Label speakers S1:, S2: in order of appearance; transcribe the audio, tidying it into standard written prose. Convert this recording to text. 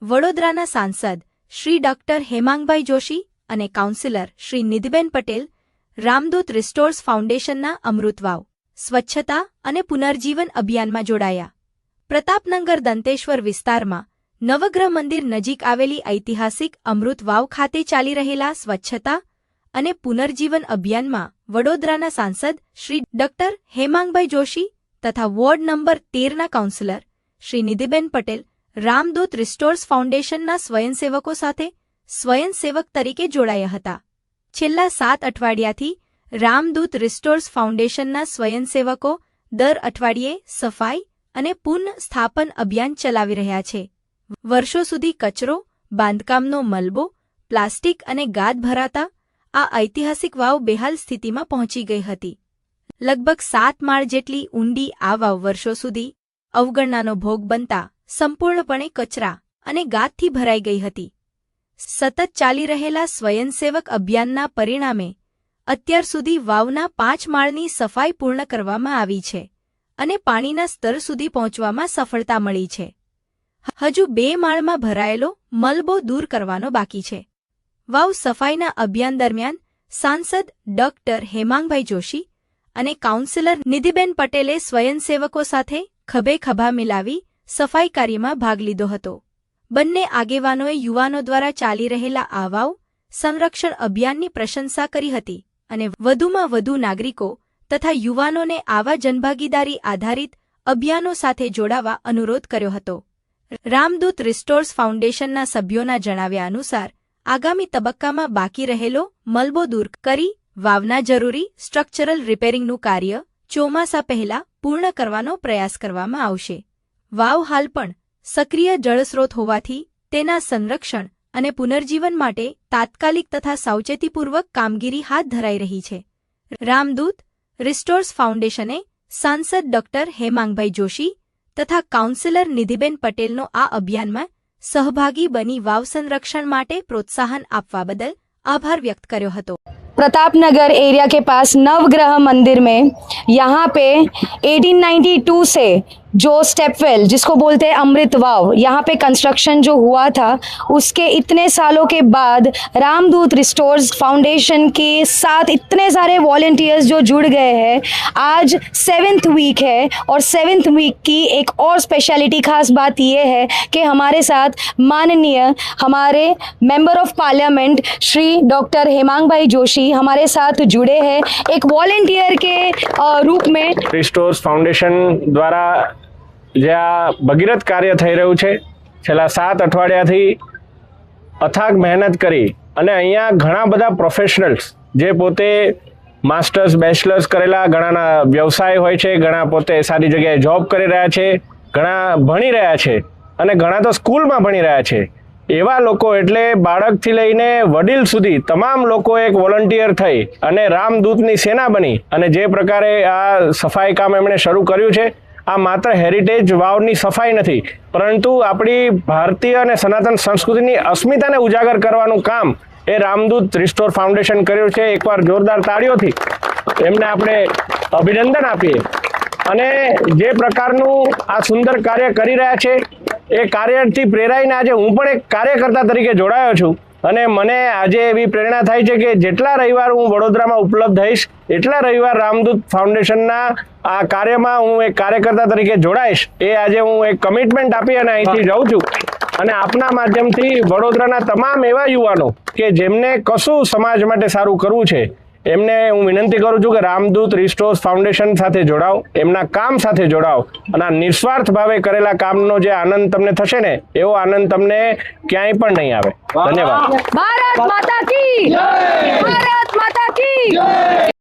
S1: વડોદરાના સાંસદ શ્રી ડોક્ટર હેમાંગભાઈ જોશી અને કાઉન્સિલર શ્રી નિધિબેન પટેલ રામદૂત રિસ્ટોર્સ ફાઉન્ડેશનના અમૃતવાવ સ્વચ્છતા અને પુનર્જીવન અભિયાનમાં જોડાયા। પ્રતાપનગર દંતેશ્વર વિસ્તારમાં નવગ્રહ મંદિર નજીક આવેલી ઐતિહાસિક અમૃતવાવ ખાતે ચાલી રહેલા સ્વચ્છતા અને પુનર્જીવન અભિયાનમાં વડોદરાના સાંસદ શ્રી ડોક્ટર હેમાંગભાઈ જોશી તથા ward number 13ના councillor Shri નિધિબેન Patel Ramdoot રિસ્ટોર્સ ફાઉન્ડેશનના સ્વયંસેવકો સાથે સ્વયંસેવક તરીકે જોડાયા હતા। છેલ્લા 7 અઠવાડિયાથી રામદૂત રિસ્ટોર્સ ફાઉન્ડેશનના સ્વયંસેવકો દર અઠવાડિયે સફાઈ અને પુનઃસ્થાપન અભિયાન ચલાવી રહ્યા છે। વર્ષો સુધી કચરો, બાંધકામનો મલબો, પ્લાસ્ટિક અને ગાદ ભરાતા આ ઐતિહાસિક વાવ બેહાલ સ્થિતિમાં પહોંચી ગઈ હતી। લગભગ 7 માળ જેટલી ઊંડી આ વાવ વર્ષો સુધી અવગણનાનો ભોગ બનતા સંપૂર્ણપણે કચરા અને ગાદથી ભરાઈ ગઈ હતી। સતત ચાલી રહેલા સ્વયંસેવક અભિયાનના પરિણામે અત્યાર સુધી વાવના 5 માળની સફાઈ પૂર્ણ કરવામાં આવી છે અને પાણીના સ્તર સુધી પહોંચવામાં સફળતા મળી છે। હજુ 2 માળમાં ભરાયેલો મલબો દૂર કરવાનો બાકી છે। વાવ સફાઈના અભિયાન દરમિયાન સાંસદ ડોક્ટર હેમાંગભાઈ જોશી અને કાઉન્સિલર નિધિબેન પટેલે સ્વયંસેવકો સાથે ખભે ખભા મિલાવી સફાઈ કાર્યમાં ભાગ લીધો હતો। બંને આગેવાનોએ યુવાનો દ્વારા ચાલી રહેલા આ વાવ સંરક્ષણ અભિયાનની પ્રશંસા કરી હતી અને વધુમાં વધુ નાગરિકો તથા યુવાનોને આવા જનભાગીદારી આધારિત અભિયાનો સાથે જોડાવા અનુરોધ કર્યો હતો। રામદૂત રિસ્ટોર્સ ફાઉન્ડેશનના સભ્યોના જણાવ્યા અનુસાર આગામી તબક્કામાં બાકી રહેલો મલબો દૂર કરી વાવના જરૂરી સ્ટ્રક્ચરલ રિપેરિંગનું કાર્ય ચોમાસા પહેલા પૂર્ણ કરવાનો પ્રયાસ કરવામાં આવશે। વાવ હાલ પણ સક્રિય જળસ્રોત હોવાથી તેના સંરક્ષણ અને પુનર્જીવન માટે તાત્કાલિક તથા સાવચેતીપૂર્વક કામગીરી હાથ ધરાઈ રહી છે। રામદૂત રિસ્ટોર્સ ફાઉન્ડેશને સાંસદ ડોક્ટર હેમાંગભાઈ જોશી તથા કાઉન્સિલર નિધિબેન પટેલનો આ અભિયાનમાં સહભાગી બની વાવ સંરક્ષણ માટે પ્રોત્સાહન આપવા બદલ આભાર व्यक्त કર્યો હતો।
S2: प्रतापनगर एरिया के पास नवग्रह मंदिर में यहाँ पे 1892 से जो स्टेपवेल जिसको बोलते हैं अमृत वाव, यहाँ पे कंस्ट्रक्शन जो हुआ था उसके इतने सालों के बाद रामदूत रिस्टोर्स फाउंडेशन के साथ इतने सारे वॉलंटियर्स जो जुड़ गए हैं। आज 7th वीक है और 7th वीक की एक और स्पेशलिटी खास बात ये है कि हमारे साथ माननीय हमारे member of parliament Shri doctor Hemangbhai Joshi हमारे साथ जुड़े हैं एक वॉलंटियर के रूप में।
S3: रिस्टोर्स फाउंडेशन द्वारा જે આ ભગીરથ કાર્ય થઈ રહ્યું છે છેલ્લા 7 અઠવાડિયાથી અથાગ મહેનત કરી અને અહીંયા ઘણા બધા પ્રોફેશનલ્સ જે પોતે માસ્ટર્સ બેચલર્સ કરેલા ઘણાના વ્યવસાય હોય છે, ઘણા પોતે સારી જગ્યાએ જોબ કરી રહ્યા છે, ઘણા ભણી રહ્યા છે અને ઘણા તો સ્કૂલમાં ભણી રહ્યા છે। એવા લોકો એટલે બાળકથી લઈને વડીલ સુધી તમામ લોકો એક વોલન્ટિયર થઈ અને રામદૂતની સેના બની અને જે પ્રકારે આ સફાઈ કામ એમણે શરૂ કર્યું છે આ માત્ર હેરિટેજ વાવની સફાઈ નથી પરંતુ આપણી ભારતીય અને સનાતન સંસ્કૃતિની અસ્મિતાને ઉજાગર કરવાનું કામ એ રામદૂત રિસ્ટોર ફાઉન્ડેશન કર્યું છે। એકવાર જોરદાર તાળીઓથી એમને આપણે અભિનંદન આપીએ અને જે પ્રકારનું આ સુંદર કાર્ય કરી રહ્યા છે એ કાર્યથી પ્રેરાઈને આજે હું પણ એક કાર્યકર્તા તરીકે જોડાયો છું અને મને આજે એવી પ્રેરણા થાય છે કે જેટલા રવિવાર હું વડોદરામાં ઉપલબ્ધ થઈશ એટલા રવિવાર રામદૂત ફાઉન્ડેશનના આ કાર્યમાં હું એક કાર્યકર્તા તરીકે જોડાઈશ। એ આજે હું એક કમિટમેન્ટ આપી અને અહીંથી જાઉં છું અને આપના માધ્યમથી વડોદરાના તમામ એવા યુવાનો કે જેમને કશું સમાજ માટે સારું કરવું છે એમને હું વિનંતી કરું છું કે રામદૂત રિસ્ટોર્સ ફાઉન્ડેશન સાથે જોડાઓ, એમના કામ સાથે જોડાઓ અને આ નિસ્વાર્થ ભાવે કરેલા કામનો જે આનંદ તમને થશે ને એવો આનંદ તમને ક્યાંય પણ નહીં આવે। ધન્યવાદ।
S2: ભારત માતા કી જય! ભારત માતા કી જય!